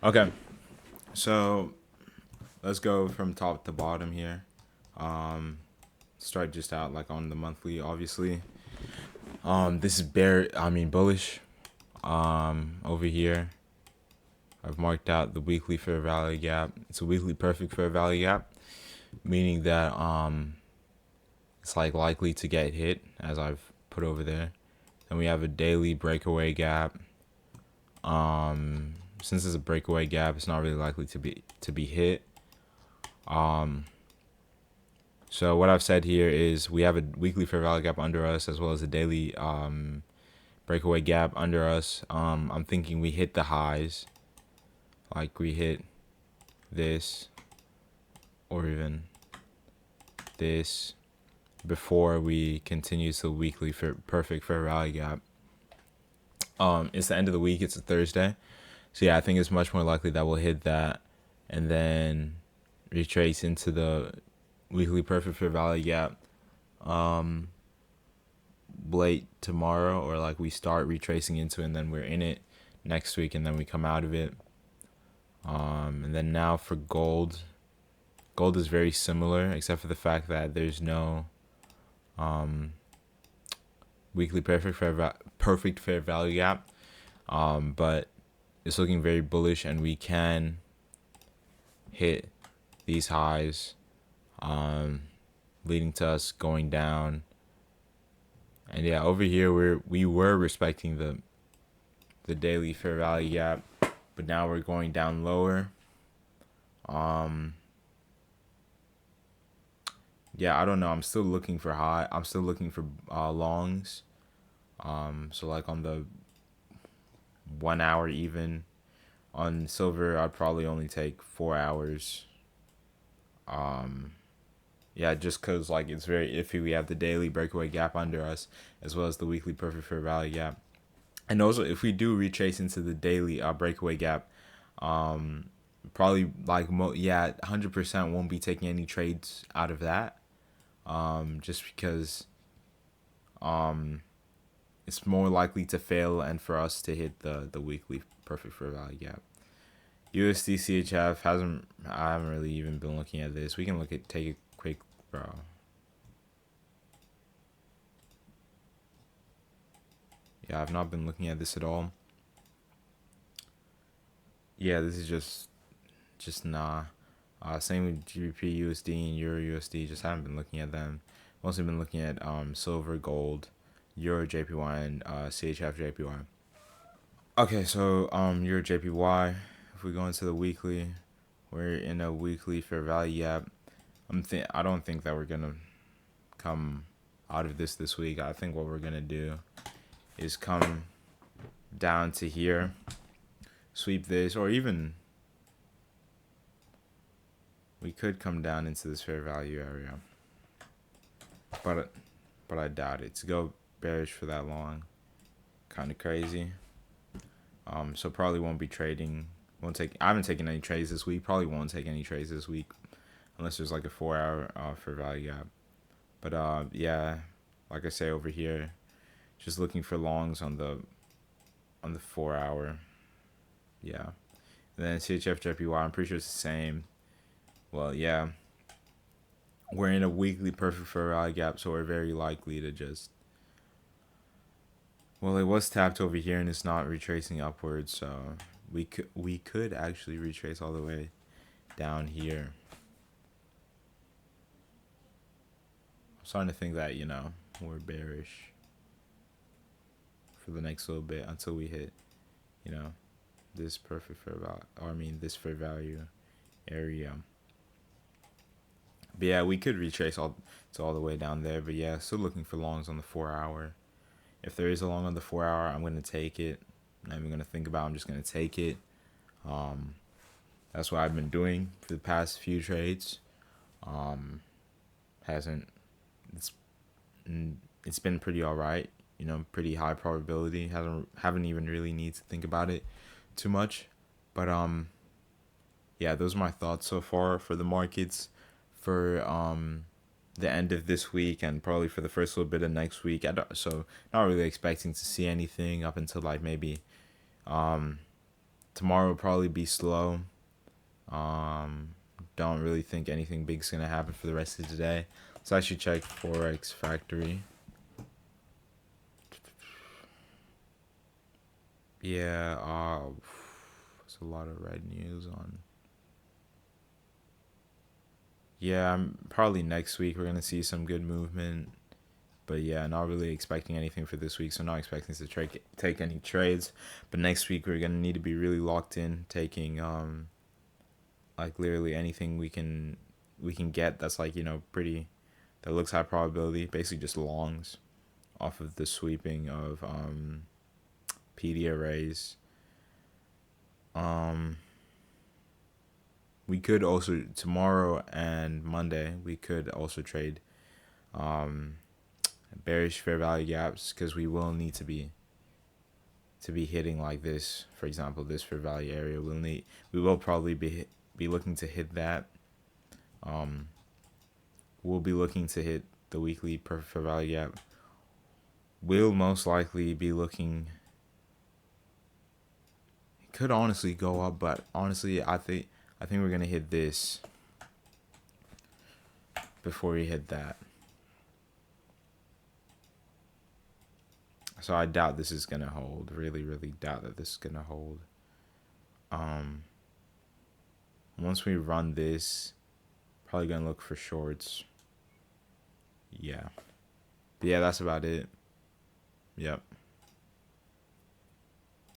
Okay, so let's go from top to bottom here. Um, Start just out like on the monthly, obviously. This is bullish. Over here, I've marked out the weekly fair value gap. It's a weekly perfect fair value gap, meaning that it's like likely to get hit, as I've put over there. Then we have a daily breakaway gap. Since it's a breakaway gap, it's not really likely to be hit. So what I've said here is we have a weekly fair value gap under us as well as a daily breakaway gap under us. I'm thinking we hit the highs, like we hit this or even this before we continue to the weekly perfect fair value gap. It's the end of the week. It's a Thursday, so yeah, I think it's much more likely that we'll hit that and then retrace into the weekly perfect fair value gap late tomorrow, or like we start retracing into it and then we're in it next week and then we come out of it. And then now for gold is very similar except for the fact that there's no weekly perfect fair value gap. But it's looking very bullish and we can hit these highs, leading to us going down. And yeah, over here we were respecting the daily fair value gap, but now we're going down lower. Yeah, I don't know. I'm still looking for high. I'm still looking for longs. So like on the 1 hour even on silver, I'd probably only take 4 hours. Yeah, just cause like it's very iffy. We have the daily breakaway gap under us as well as the weekly perfect fair value gap. And also, if we do retrace into the daily breakaway gap, probably like 100% won't be taking any trades out of that. Just because it's more likely to fail and for us to hit the weekly perfect fair value gap. USD CHF hasn't. I haven't really even been looking at this. We can take a quick, bro. Yeah, I've not been looking at this at all. Yeah, this is just nah. Same with GBP USD and Euro USD. Just haven't been looking at them. Mostly been looking at silver, gold, Euro JPY, and CHF JPY. Okay, so Euro JPY. If we go into the weekly, we're in a weekly fair value gap. I don't think that we're gonna come out of this week. I think what we're gonna do is come down to here, sweep this, or even we could come down into this fair value area, but I doubt it. To go bearish for that long, kind of crazy. So probably won't be trading. Won't take. I haven't taken any trades this week. Probably won't take any trades this week, unless there's like a 4 hour fair value gap. But yeah, like I say over here, just looking for longs on the 4 hour. Yeah. And then CHF JPY, I'm pretty sure it's the same. Well, yeah, we're in a weekly perfect fair value gap, so we're very likely to just. Well, it was tapped over here and it's not retracing upwards, so we could actually retrace all the way down here. I'm starting to think that we're bearish for the next little bit until we hit you know this perfect fair value. Or I mean this fair value area. But yeah, we could retrace all the way down there. But yeah, still looking for longs on the 4 hour. If there is a long on the 4 hour, I'm gonna take it. I'm not even gonna think about it. I'm just gonna take it. That's what I've been doing for the past few trades. Hasn't it's it's been pretty alright. Pretty high probability. Haven't even really need to think about it too much. But yeah, those are my thoughts so far for the markets for the end of this week and probably for the first little bit of next week. So not really expecting to see anything up until like maybe tomorrow will probably be slow. Um, don't really think anything big's gonna happen for the rest of today. Let's actually check Forex Factory. Yeah, there's a lot of red news on. Yeah, probably next week we're gonna see some good movement. But yeah, not really expecting anything for this week, so not expecting to take any trades. But next week we're gonna need to be really locked in, taking like literally anything we can get that's like pretty, that looks high probability, basically just longs off of the sweeping of PD arrays. We could also tomorrow and Monday we could also trade bearish fair value gaps, because we will need to be hitting like this. For example, this fair value area we will probably be looking to hit that. We'll be looking to hit the weekly fair value gap. We'll most likely be looking, it could honestly go up, but honestly I think we're gonna hit this before we hit that. So I doubt this is gonna hold. Really, really doubt that this is gonna hold. Once we run this, probably gonna look for shorts. Yeah. But yeah, that's about it. Yep.